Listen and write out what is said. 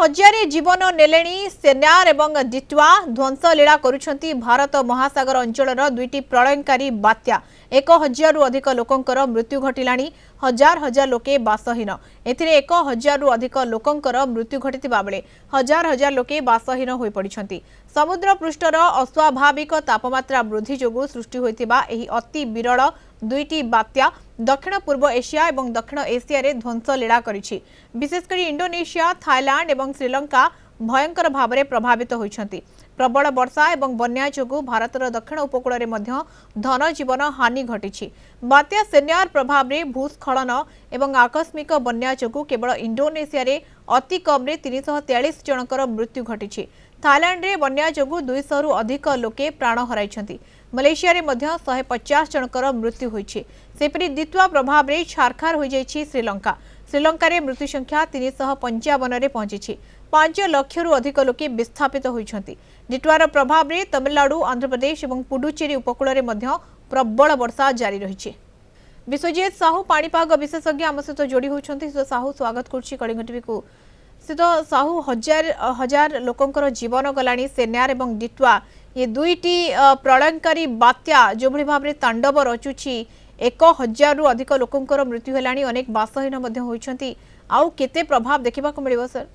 हजारे जीवन नेलेणी सेन्यार एवं डिटुआ ध्वंसलीला करुछंती भारत महासागर अंचलर दुईटी प्रलयनकारी बात्या 1000 रु अधिक लोकंकर मृत्यु घटिलाणी हजार हजार लोके बासहीन एथिरे 1000 रु अधिक लोकंकर मृत्यु घटितिबा बेले हजार हजार लोके बासहीन होई पडिछंती। समुद्र पृष्ठर अस्वाभाविक तापमात्रा वृद्धि जोगु सृष्टि होइतिबा एही अति विरल दुईटी बात्या दक्षिण पूर्व एशिया और दक्षिण एशिया रे ध्वंसलीला करिछि। विशेषकर इंडोनेशिया थाईलैंड और श्रीलंका भयंकर भाव में प्रभावित होइछंती। प्रबल वर्षा और बन्या जोगु भारतर दक्षिण उपकूल में धन जीवन हानि घटी। बात्या सेन्यार प्रभाव में भूस्खलन और आकस्मिक बन्या जोगु केवल इंडोनेशिया रे अति कम 343 जनकर मृत्यु घटी। थाईलैंड रे बन्या जोगु 200 रु अधिक लोके प्राण हराइछंती। मलेशिया रे मध्य 150 जनकर मृत्यु होइछि। सेपरि दित्वा प्रभाव रे छारखार हो जाइछि श्रीलंका। श्रीलंका रे मृत्यु संख्या 355 रे पहुंची। 5 लाख रु अधिक लोके विस्थापित होइछंती। दित्वार प्रभाव रे तमिलनाडु आंध्र प्रदेश और पुडुचेरी उपकूल रे मध्य प्रबल वर्षा जारी रहिछि। विश्वजीत साहू पाणीपाग विशेषज्ञ आम सहित जोड़ी होइछंती। साहू स्वागत करछि कलिंग टीवी को। स्थित साहू हजार हजार लोकंकर जीवन गलानी सेन्यार एवं डिटुआ ये दुईटी प्रलयनकारी बात्या जो भली भाव में तांडव रचुछि 1000 रु अधिक लोकंकर मृत्यु हेलानी अनेक बासहीन मध्य होइछंती। आउ केते प्रभाव देखिबा को मिलिबो सर?